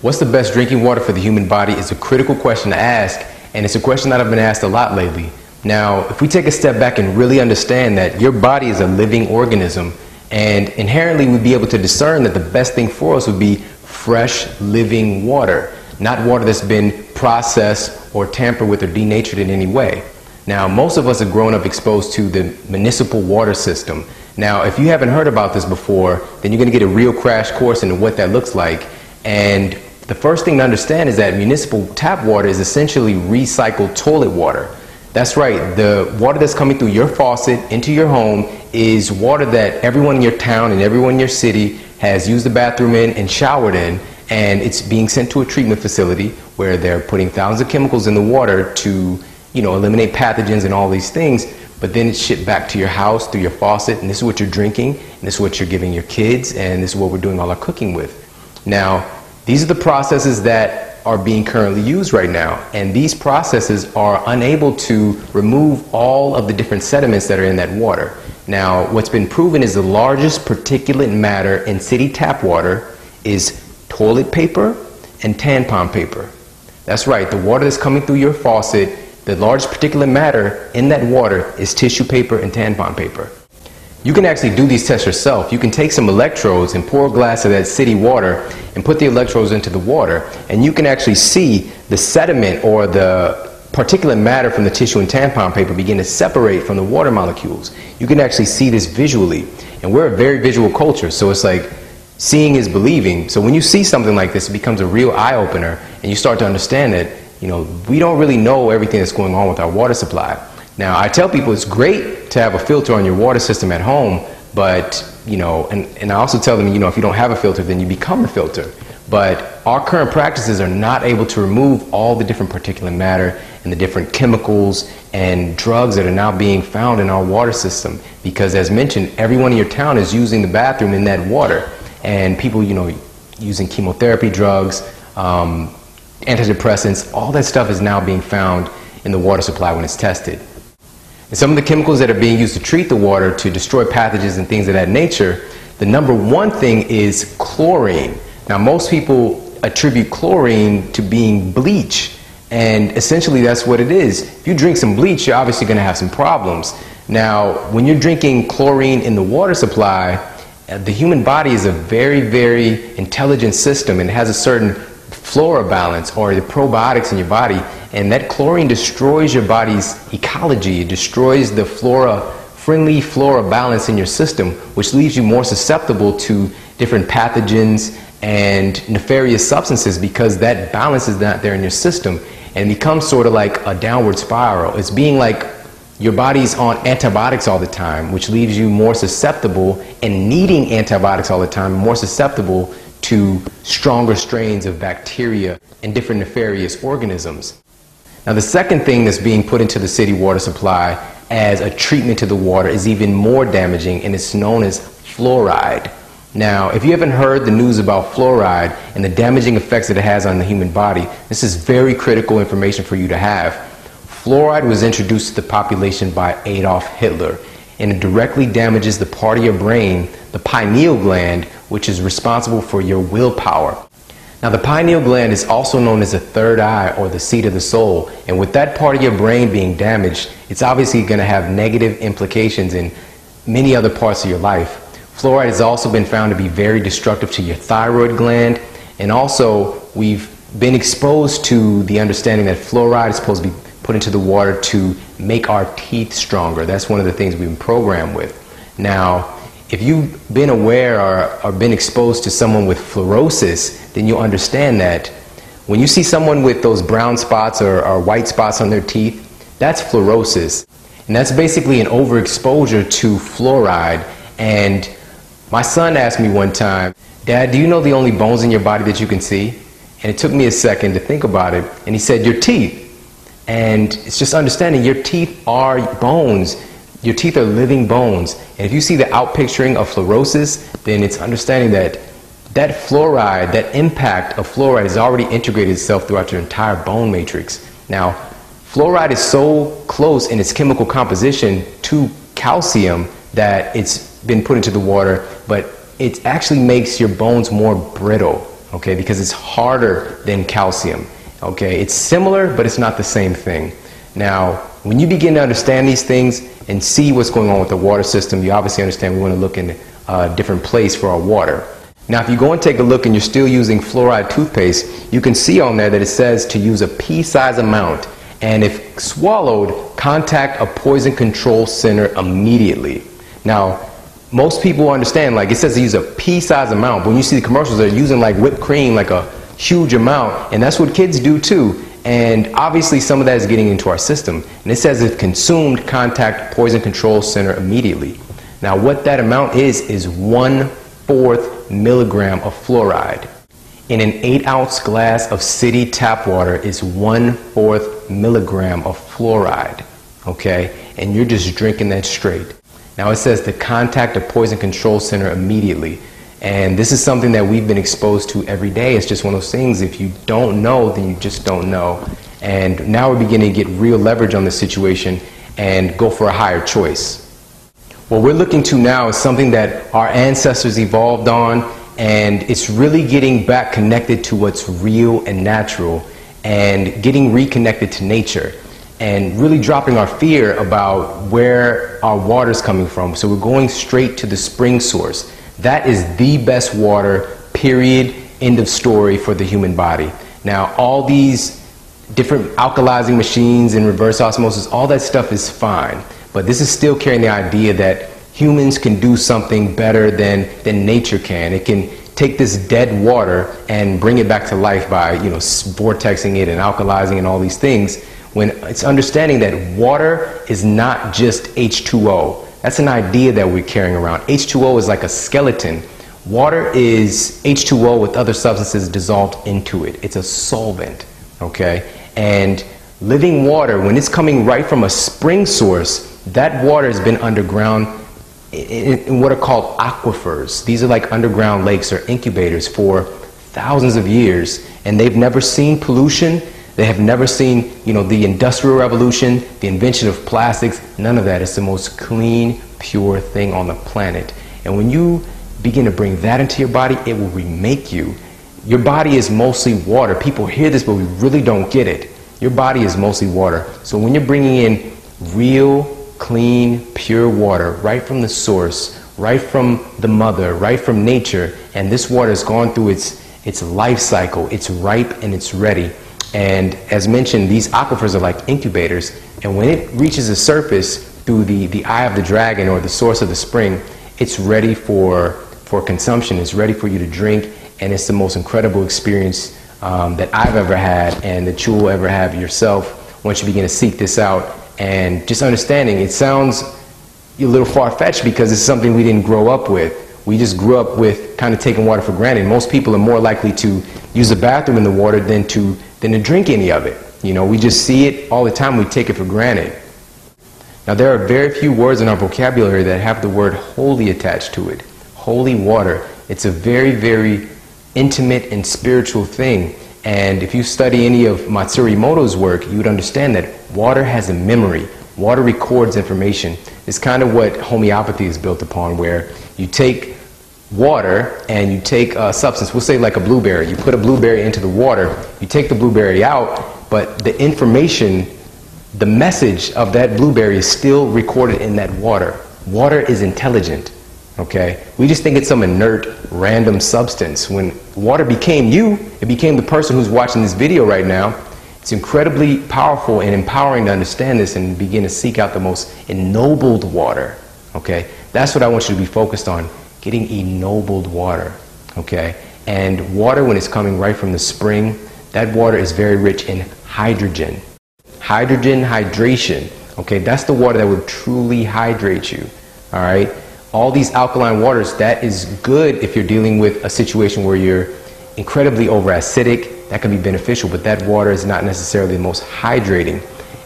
What's the best drinking water for the human body is a critical question to ask, and it's a question that I've been asked a lot lately. Now, if we take a step back and really understand that your body is a living organism, and inherently we'd be able to discern that the best thing for us would be fresh, living water, not water that's been processed or tampered with or denatured in any way. Now, most of us have grown up exposed to the municipal water system. Now, if you haven't heard about this before, then you're going to get a real crash course into what that looks like. And the first thing to understand is that municipal tap water is essentially recycled toilet water. That's right, the water that's coming through your faucet into your home is water that everyone in your town and everyone in your city has used the bathroom in and showered in, and it's being sent to a treatment facility where they're putting thousands of chemicals in the water to, eliminate pathogens and all these things, but then it's shipped back to your house through your faucet, and this is what you're drinking, and this is what you're giving your kids, and this is what we're doing all our cooking with. Now, these are the processes that are being currently used right now, and these processes are unable to remove all of the different sediments that are in that water. Now, what's been proven is the largest particulate matter in city tap water is toilet paper and tampon paper. That's right, the water that's coming through your faucet, the largest particulate matter in that water is tissue paper and tampon paper. You can actually do these tests yourself. You can take some electrodes and pour a glass of that city water and put the electrodes into the water, and you can actually see the sediment or the particulate matter from the tissue and tampon paper begin to separate from the water molecules. You can actually see this visually, and we're a very visual culture, so it's like seeing is believing. So when you see something like this, it becomes a real eye-opener, and you start to understand that we don't really know everything that's going on with our water supply. Now, I tell people it's great to have a filter on your water system at home, but, and I also tell them, if you don't have a filter, then you become the filter. But our current practices are not able to remove all the different particulate matter and the different chemicals and drugs that are now being found in our water system. Because as mentioned, everyone in your town is using the bathroom in that water. And people, using chemotherapy drugs, antidepressants, all that stuff is now being found in the water supply when it's tested. And some of the chemicals that are being used to treat the water to destroy pathogens and things of that nature, the number one thing is chlorine. Now, most people attribute chlorine to being bleach, and essentially that's what it is. If you drink some bleach, you're obviously going to have some problems. Now, when you're drinking chlorine in the water supply, the human body is a very, very intelligent system, and it has a certain flora balance, or the probiotics in your body, and that chlorine destroys your body's ecology. It destroys the friendly flora balance in your system, which leaves you more susceptible to different pathogens and nefarious substances, because that balance is not there in your system, and it becomes sort of like a downward spiral. It's being like your body's on antibiotics all the time, which leaves you more susceptible, and needing antibiotics all the time, more susceptible to stronger strains of bacteria and different nefarious organisms. Now, the second thing that's being put into the city water supply as a treatment to the water is even more damaging, and it's known as fluoride. Now, if you haven't heard the news about fluoride and the damaging effects that it has on the human body, this is very critical information for you to have. Fluoride was introduced to the population by Adolf Hitler, and it directly damages the part of your brain, the pineal gland, which is responsible for your willpower. Now, the pineal gland is also known as the third eye, or the seat of the soul, and with that part of your brain being damaged, it's obviously going to have negative implications in many other parts of your life. Fluoride has also been found to be very destructive to your thyroid gland, and also we've been exposed to the understanding that fluoride is supposed to be put into the water to make our teeth stronger. That's one of the things we've been programmed with. Now, if you've been aware or been exposed to someone with fluorosis, then you'll understand that when you see someone with those brown spots or white spots on their teeth, that's fluorosis. And that's basically an overexposure to fluoride. And my son asked me one time, "Dad, do you know the only bones in your body that you can see?" And it took me a second to think about it. And he said, "Your teeth." And it's just understanding your teeth are bones. Your teeth are living bones. And if you see the outpicturing of fluorosis, then it's understanding that that fluoride, that impact of fluoride has already integrated itself throughout your entire bone matrix. Now, fluoride is so close in its chemical composition to calcium that it's been put into the water, but it actually makes your bones more brittle. okay, because it's harder than calcium. Okay, it's similar, but it's not the same thing. Now, when you begin to understand these things and see what's going on with the water system, you obviously understand we want to look in a different place for our water. Now, if you go and take a look and you're still using fluoride toothpaste, you can see on there that it says to use a pea-sized amount, and if swallowed, contact a poison control center immediately. Now, most people understand, like it says to use a pea-sized amount, but when you see the commercials, they're using like whipped cream, like a huge amount, and that's what kids do too. And obviously some of that is getting into our system. And it says if consumed, contact poison control center immediately. Now what that amount is 1/4 milligram of fluoride. In an 8-ounce glass of city tap water is 1/4 milligram of fluoride. Okay? And you're just drinking that straight. Now it says to contact a poison control center immediately. And this is something that we've been exposed to every day. It's just one of those things, if you don't know, then you just don't know. And now we're beginning to get real leverage on this situation and go for a higher choice. What we're looking to now is something that our ancestors evolved on, and it's really getting back connected to what's real and natural and getting reconnected to nature and really dropping our fear about where our water is coming from. So we're going straight to the spring source. That is the best water, period, end of story for the human body. Now, all these different alkalizing machines and reverse osmosis, all that stuff is fine. But this is still carrying the idea that humans can do something better than nature can. It can take this dead water and bring it back to life by, vortexing it and alkalizing and all these things, when it's understanding that water is not just H2O. That's an idea that we're carrying around. H2O is like a skeleton. Water is H2O with other substances dissolved into it. It's a solvent, okay? And living water, when it's coming right from a spring source, that water has been underground in what are called aquifers. These are like underground lakes or incubators for thousands of years, and they've never seen pollution. They have never seen, the Industrial Revolution, the invention of plastics, none of that. It's the most clean, pure thing on the planet. And when you begin to bring that into your body, it will remake you. Your body is mostly water. People hear this, but we really don't get it. Your body is mostly water. So when you're bringing in real, clean, pure water, right from the source, right from the mother, right from nature, and this water has gone through its life cycle, it's ripe and it's ready. And as mentioned, these aquifers are like incubators, and when it reaches the surface through the eye of the dragon or the source of the spring, it's ready for consumption, it's ready for you to drink, and it's the most incredible experience that I've ever had and that you will ever have yourself once you begin to seek this out. And just understanding, it sounds a little far-fetched because it's something we didn't grow up with. We just grew up with kind of taking water for granted. Most people are more likely to use the bathroom in the water than to drink any of it. We just see it all the time. We take it for granted. Now, there are very few words in our vocabulary that have the word holy attached to it. Holy water. It's a very, very intimate and spiritual thing. And if you study any of Matsuri Emoto's work, you would understand that water has a memory. Water records information. It's kind of what homeopathy is built upon, where you take water and you take a substance, we'll say like a blueberry. You put a blueberry into the water, you take the blueberry out, but the information, the message of that blueberry is still recorded in that water. Water is intelligent, okay? We just think it's some inert, random substance. When water became you, it became the person who's watching this video right now. It's incredibly powerful and empowering to understand this and begin to seek out the most ennobled water, okay? That's what I want you to be focused on. Getting ennobled water, okay? And water, when it's coming right from the spring, that water is very rich in hydrogen. Hydration, okay? That's the water that will truly hydrate you, all right? All these alkaline waters, that is good if you're dealing with a situation where you're incredibly over-acidic. That can be beneficial, but that water is not necessarily the most hydrating.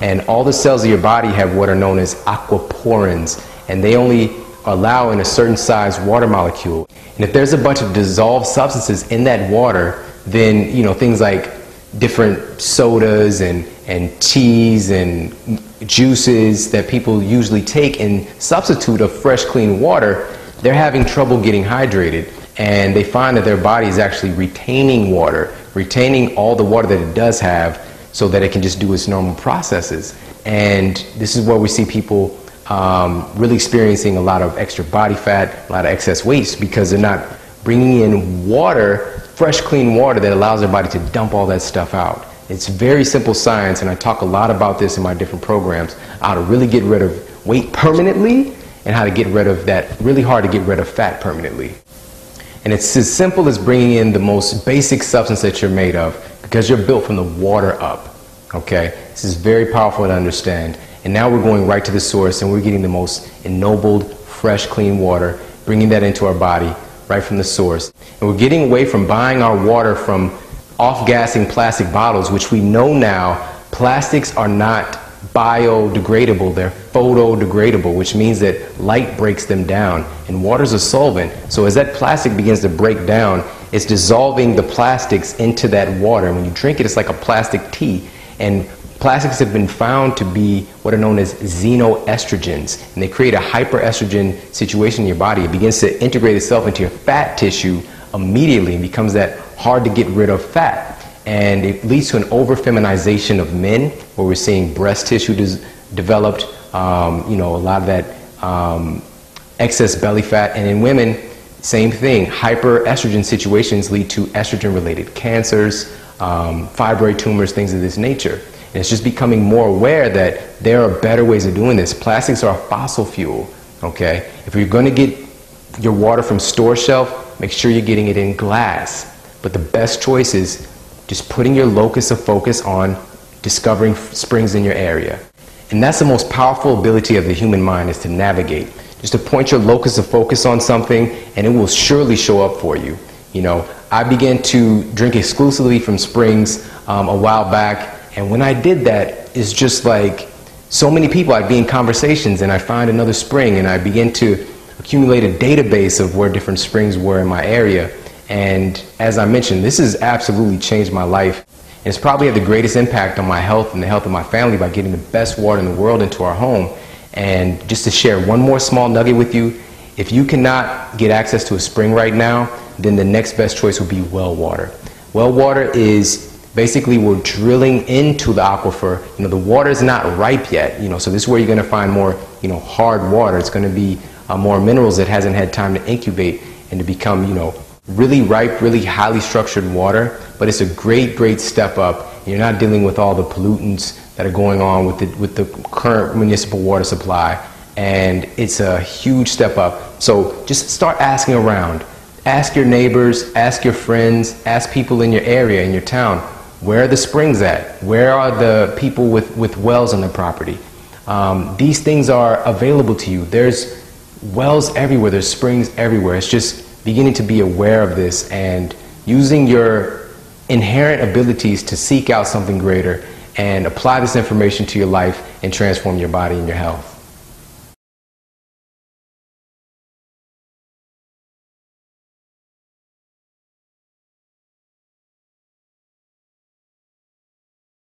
And all the cells of your body have what are known as aquaporins, and they only allow in a certain size water molecule. And if there's a bunch of dissolved substances in that water, then things like different sodas and teas and juices that people usually take in substitute of fresh, clean water, they're having trouble getting hydrated. and they find that their body is actually retaining water, retaining all the water that it does have so that it can just do its normal processes. And this is where we see people really experiencing a lot of extra body fat, a lot of excess weight, because they're not bringing in water, fresh, clean water that allows their body to dump all that stuff out. It's very simple science, and I talk a lot about this in my different programs, how to really get rid of weight permanently and how to get rid of that, really hard to get rid of fat permanently. And it's as simple as bringing in the most basic substance that you're made of, because you're built from the water up, okay? This is very powerful to understand. And now we're going right to the source, and we're getting the most ennobled, fresh, clean water, bringing that into our body right from the source. And we're getting away from buying our water from off-gassing plastic bottles, which we know now plastics are not biodegradable, they're photodegradable, which means that light breaks them down, and water's a solvent. So as that plastic begins to break down, it's dissolving the plastics into that water. And when you drink it, it's like a plastic tea. And plastics have been found to be what are known as xenoestrogens, and they create a hyperestrogen situation in your body. It begins to integrate itself into your fat tissue immediately and becomes that hard to get rid of fat. And it leads to an over-feminization of men, where we're seeing breast tissue developed, you know, a lot of that excess belly fat. And in women, same thing. Hyperestrogen situations lead to estrogen-related cancers, fibroid tumors, things of this nature. And it's just becoming more aware that there are better ways of doing this. Plastics are a fossil fuel, okay? If you're going to get your water from store shelf, make sure you're getting it in glass. But the best choice is just putting your locus of focus on discovering springs in your area. And that's the most powerful ability of the human mind, is to navigate. Just to point your locus of focus on something, and it will surely show up for you. You know, I began to drink exclusively from springs a while back, and when I did that, it's just like so many people, I'd be in conversations and I find another spring, and I begin to accumulate a database of where different springs were in my area. And as I mentioned, this has absolutely changed my life. And it's probably had the greatest impact on my health and the health of my family by getting the best water in the world into our home. And just to share one more small nugget with you, if you cannot get access to a spring right now, then the next best choice would be well water. Well water is basically, we're drilling into the aquifer. You know, the water is not ripe yet, you know, so this is where you're going to find more, you know, hard water. It's going to be more minerals that hasn't had time to incubate and to become, you know, really ripe, really highly structured water. But it's a great step up. You're not dealing with all the pollutants that are going on with the current municipal water supply, and it's a huge step up. So just start asking around. Ask your neighbors, ask your friends, ask people in your area, in your town, where are the springs at? Where are the people with wells on their property? These things are available to you. There's wells everywhere, there's springs everywhere. It's just beginning to be aware of this and using your inherent abilities to seek out something greater and apply this information to your life and transform your body and your health.